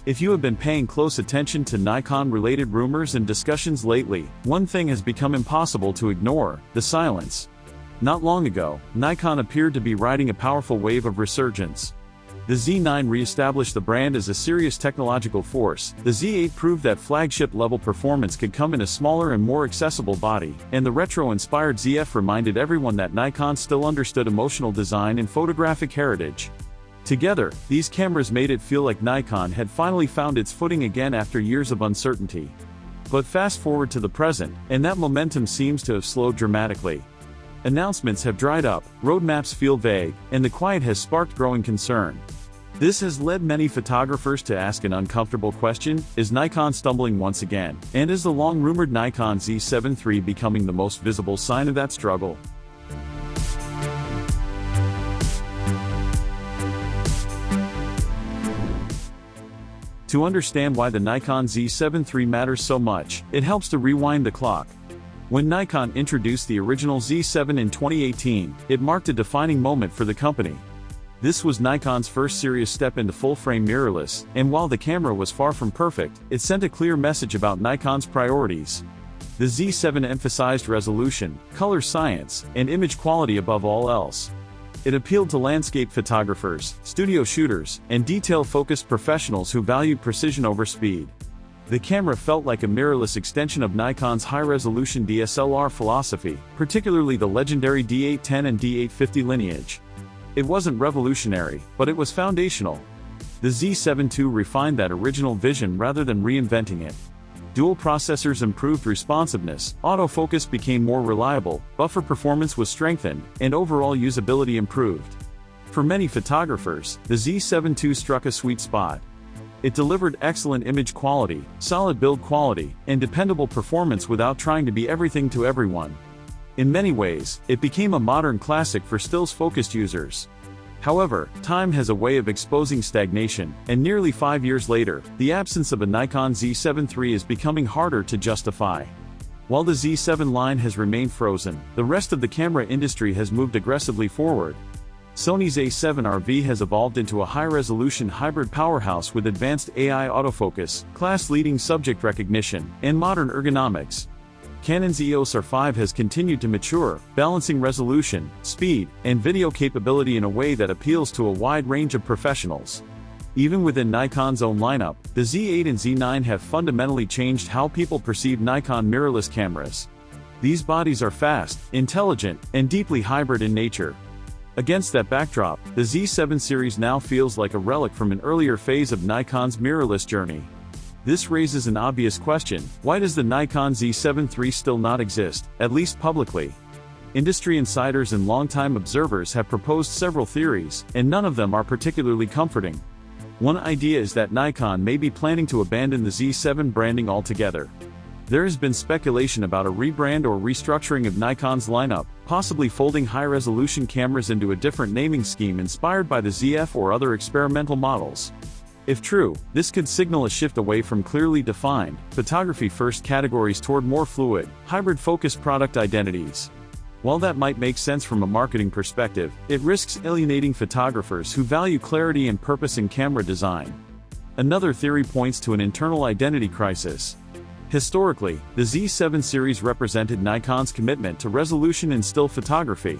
If you have been paying close attention to Nikon-related rumors and discussions lately, one thing has become impossible to ignore: the silence. Not long ago, Nikon appeared to be riding a powerful wave of resurgence. The Z9 re-established the brand as a serious technological force, the Z8 proved that flagship-level performance could come in a smaller and more accessible body, and the retro-inspired ZF reminded everyone that Nikon still understood emotional design and photographic heritage. Together, these cameras made it feel like Nikon had finally found its footing again after years of uncertainty. But fast forward to the present, and that momentum seems to have slowed dramatically. Announcements have dried up, roadmaps feel vague, and the quiet has sparked growing concern. This has led many photographers to ask an uncomfortable question: is Nikon stumbling once again? And is the long-rumored Nikon Z7 III becoming the most visible sign of that struggle? To understand why the Nikon Z7 III matters so much, it helps to rewind the clock. When Nikon introduced the original Z7 in 2018, it marked a defining moment for the company. This was Nikon's first serious step into full-frame mirrorless, and while the camera was far from perfect, it sent a clear message about Nikon's priorities. The Z7 emphasized resolution, color science, and image quality above all else. It appealed to landscape photographers, studio shooters, and detail-focused professionals who valued precision over speed. The camera felt like a mirrorless extension of Nikon's high-resolution DSLR philosophy, particularly the legendary D810 and D850 lineage. It wasn't revolutionary, but it was foundational. The Z7 II refined that original vision rather than reinventing it. Dual processors improved responsiveness, autofocus became more reliable, buffer performance was strengthened, and overall usability improved. For many photographers, the Z7 II struck a sweet spot. It delivered excellent image quality, solid build quality, and dependable performance without trying to be everything to everyone. In many ways, it became a modern classic for stills-focused users. However, time has a way of exposing stagnation, and nearly 5 years later, the absence of a Nikon Z7 III is becoming harder to justify. While the Z7 line has remained frozen, the rest of the camera industry has moved aggressively forward. Sony's A7 RV has evolved into a high-resolution hybrid powerhouse with advanced AI autofocus, class-leading subject recognition, and modern ergonomics. Canon's EOS R5 has continued to mature, balancing resolution, speed, and video capability in a way that appeals to a wide range of professionals. Even within Nikon's own lineup, the Z8 and Z9 have fundamentally changed how people perceive Nikon mirrorless cameras. These bodies are fast, intelligent, and deeply hybrid in nature. Against that backdrop, the Z7 series now feels like a relic from an earlier phase of Nikon's mirrorless journey. This raises an obvious question: why does the Nikon Z7 III still not exist, at least publicly? Industry insiders and longtime observers have proposed several theories, and none of them are particularly comforting. One idea is that Nikon may be planning to abandon the Z7 branding altogether. There has been speculation about a rebrand or restructuring of Nikon's lineup, possibly folding high-resolution cameras into a different naming scheme inspired by the ZF or other experimental models. If true, this could signal a shift away from clearly defined, photography-first categories toward more fluid, hybrid-focused product identities. While that might make sense from a marketing perspective, it risks alienating photographers who value clarity and purpose in camera design. Another theory points to an internal identity crisis. Historically, the Z7 series represented Nikon's commitment to resolution in still photography.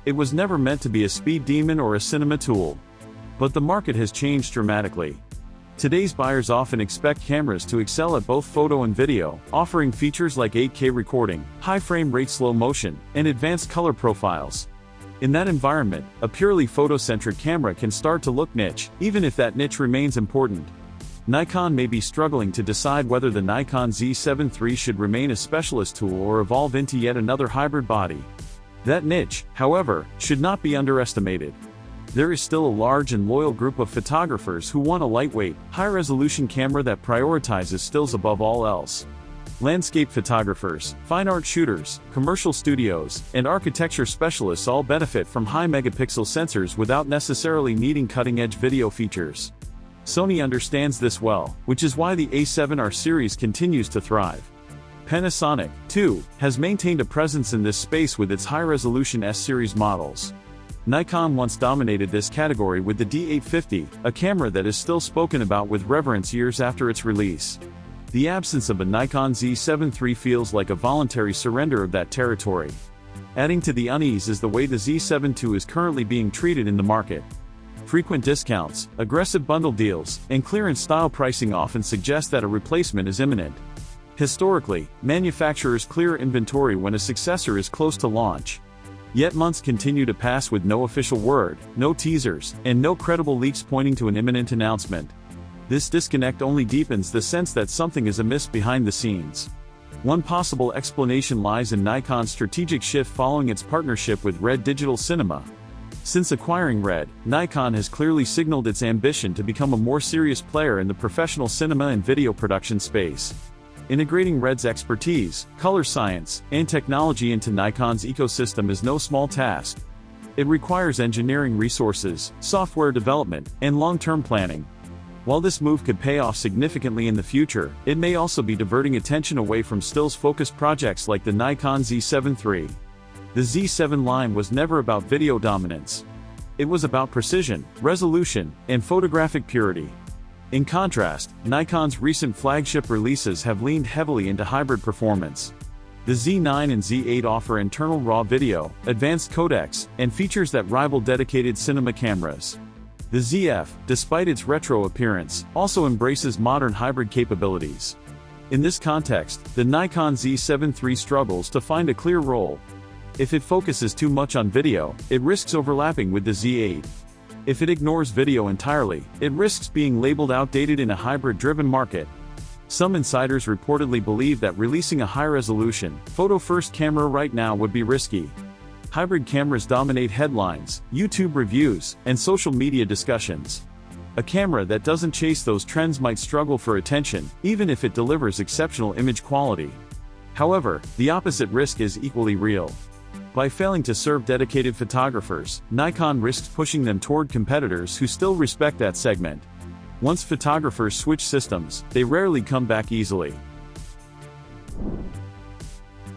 It was never meant to be a speed demon or a cinema tool. But the market has changed dramatically. Today's buyers often expect cameras to excel at both photo and video, offering features like 8K recording, high frame rate slow motion, and advanced color profiles. In that environment, a purely photocentric camera can start to look niche, even if that niche remains important. Nikon may be struggling to decide whether the Nikon Z7 III should remain a specialist tool or evolve into yet another hybrid body. That niche, however, should not be underestimated. There is still a large and loyal group of photographers who want a lightweight, high-resolution camera that prioritizes stills above all else. Landscape photographers, fine art shooters, commercial studios, and architecture specialists all benefit from high-megapixel sensors without necessarily needing cutting-edge video features. Sony understands this well, which is why the A7R series continues to thrive. Panasonic, too, has maintained a presence in this space with its high-resolution S-series models. Nikon once dominated this category with the D850, a camera that is still spoken about with reverence years after its release. The absence of a Nikon Z7 III feels like a voluntary surrender of that territory. Adding to the unease is the way the Z7 II is currently being treated in the market. Frequent discounts, aggressive bundle deals, and clearance style pricing often suggest that a replacement is imminent. Historically, manufacturers clear inventory when a successor is close to launch. Yet months continue to pass with no official word, no teasers, and no credible leaks pointing to an imminent announcement. This disconnect only deepens the sense that something is amiss behind the scenes. One possible explanation lies in Nikon's strategic shift following its partnership with Red Digital Cinema. Since acquiring Red, Nikon has clearly signaled its ambition to become a more serious player in the professional cinema and video production space. Integrating Red's expertise, color science, and technology into Nikon's ecosystem is no small task. It requires engineering resources, software development, and long-term planning. While this move could pay off significantly in the future, it may also be diverting attention away from stills-focused projects like the Nikon Z7 III. The Z7 line was never about video dominance. It was about precision, resolution, and photographic purity. In contrast, Nikon's recent flagship releases have leaned heavily into hybrid performance. The Z9 and Z8 offer internal RAW video, advanced codecs, and features that rival dedicated cinema cameras. The ZF, despite its retro appearance, also embraces modern hybrid capabilities. In this context, the Nikon Z7 III struggles to find a clear role. If it focuses too much on video, it risks overlapping with the Z8. If it ignores video entirely, it risks being labeled outdated in a hybrid-driven market. Some insiders reportedly believe that releasing a high-resolution, photo-first camera right now would be risky. Hybrid cameras dominate headlines, YouTube reviews, and social media discussions. A camera that doesn't chase those trends might struggle for attention, even if it delivers exceptional image quality. However, the opposite risk is equally real. By failing to serve dedicated photographers, Nikon risks pushing them toward competitors who still respect that segment. Once photographers switch systems, they rarely come back easily.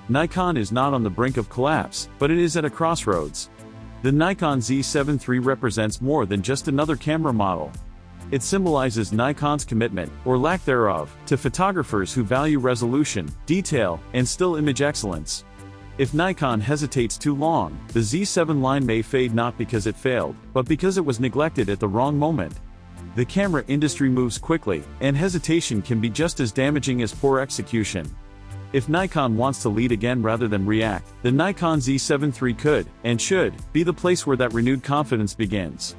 Nikon is not on the brink of collapse, but it is at a crossroads. The Nikon Z7 III represents more than just another camera model. It symbolizes Nikon's commitment, or lack thereof, to photographers who value resolution, detail, and still image excellence. If Nikon hesitates too long, the Z7 line may fade not because it failed, but because it was neglected at the wrong moment. The camera industry moves quickly, and hesitation can be just as damaging as poor execution. If Nikon wants to lead again rather than react, the Nikon Z7 III could, and should, be the place where that renewed confidence begins.